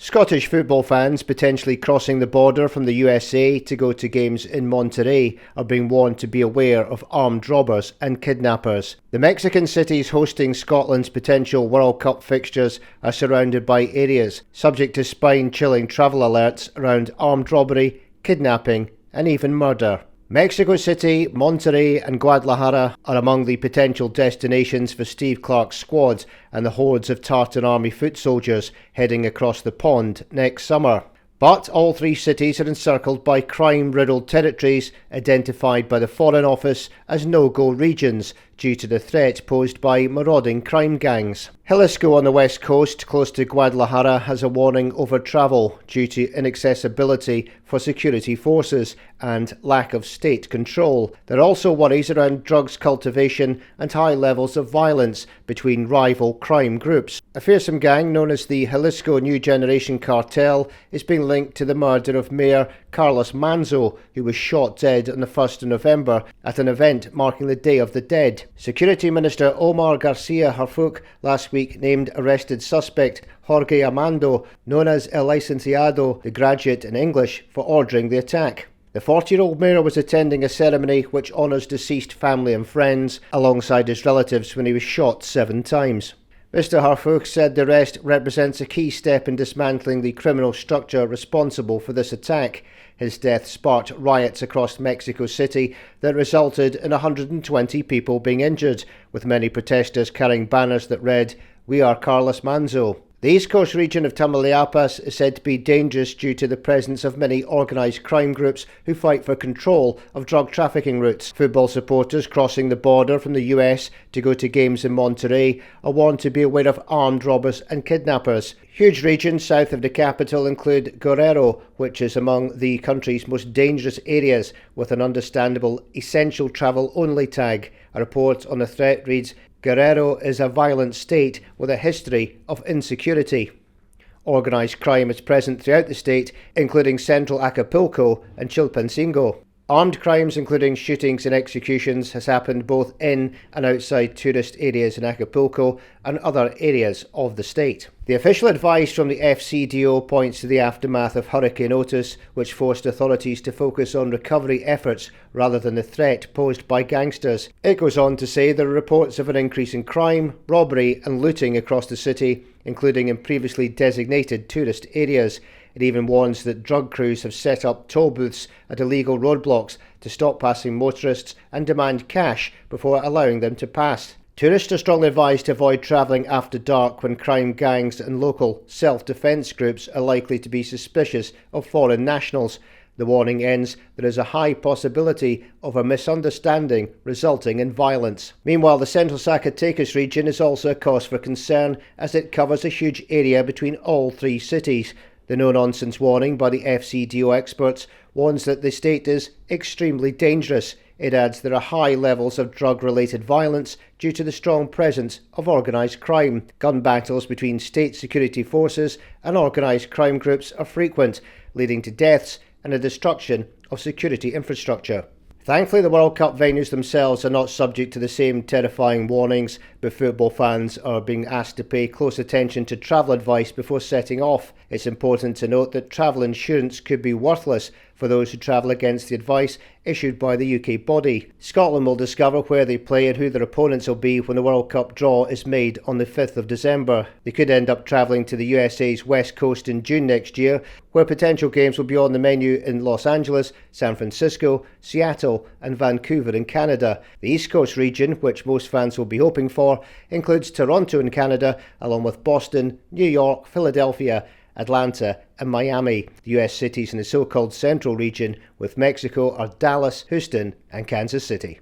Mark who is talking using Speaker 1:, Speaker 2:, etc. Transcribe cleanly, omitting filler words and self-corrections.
Speaker 1: Scottish football fans potentially crossing the border from the USA to go to games in Monterrey are being warned to be aware of armed robbers and kidnappers. The Mexican cities hosting Scotland's potential World Cup fixtures are surrounded by areas subject to spine-chilling travel alerts around armed robbery, kidnapping and even murder. Mexico City, Monterrey and Guadalajara are among the potential destinations for Steve Clarke's squad and the hordes of Tartan Army footsoldiers heading across the pond next summer. But all three cities are encircled by crime-riddled territories identified by the Foreign Office as no-go regions due to the threat posed by marauding crime gangs. Jalisco on the west coast, close to Guadalajara, has a warning over travel due to inaccessibility for security forces and lack of state control. There are also worries around drugs cultivation and high levels of violence between rival crime groups. A fearsome gang known as the Jalisco New Generation Cartel is being linked to the murder of Mayor Carlos Manzo, who was shot dead on the 1st of November at an event marking the Day of the Dead. Security Minister Omar Garcia Harfuch last week named arrested suspect Jorge Amando, known as El Licenciado, the graduate in English, for ordering the attack. The 40-year-old mayor was attending a ceremony which honours deceased family and friends alongside his relatives when he was shot 7 times. Mr Harfuch said the arrest represents a key step in dismantling the criminal structure responsible for this attack. His death sparked riots across Mexico City that resulted in 120 people being injured, with many protesters carrying banners that read, "We are Carlos Manzo." The East Coast region of Tamaulipas is said to be dangerous due to the presence of many organised crime groups who fight for control of drug trafficking routes. Football supporters crossing the border from the US to go to games in Monterrey are warned to be aware of armed robbers and kidnappers. Huge regions south of the capital include Guerrero, which is among the country's most dangerous areas, with an understandable essential travel only tag. A report on the threat reads, "Guerrero is a violent state with a history of insecurity." Organised crime is present throughout the state, including central Acapulco and Chilpancingo. Armed crimes, including shootings and executions, has happened both in and outside tourist areas in Acapulco and other areas of the state. The official advice from the FCDO points to the aftermath of Hurricane Otis, which forced authorities to focus on recovery efforts rather than the threat posed by gangsters. It goes on to say there are reports of an increase in crime, robbery and looting across the city, including in previously designated tourist areas. It even warns that drug crews have set up toll booths at illegal roadblocks to stop passing motorists and demand cash before allowing them to pass. Tourists are strongly advised to avoid travelling after dark when crime gangs and local self-defence groups are likely to be suspicious of foreign nationals. The warning ends, there is a high possibility of a misunderstanding resulting in violence. Meanwhile, the central Zacatecas region is also a cause for concern as it covers a huge area between all three cities. The no-nonsense warning by the FCDO experts warns that the state is extremely dangerous. It adds there are high levels of drug-related violence due to the strong presence of organised crime. Gun battles between state security forces and organised crime groups are frequent, leading to deaths and the destruction of security infrastructure. Thankfully, the World Cup venues themselves are not subject to the same terrifying warnings, but football fans are being asked to pay close attention to travel advice before setting off. It's important to note that travel insurance could be worthless for those who travel against the advice issued by the UK body. Scotland will discover where they play and who their opponents will be when the World Cup draw is made on the 5th of December. They could end up travelling to the USA's west coast in June next year, where potential games will be on the menu in Los Angeles, San Francisco, Seattle and Vancouver in Canada. The East Coast region, which most fans will be hoping for, includes Toronto in Canada, along with Boston, New York, Philadelphia, Atlanta and Miami. The US cities in the so-called Central region with Mexico are Dallas, Houston and Kansas City.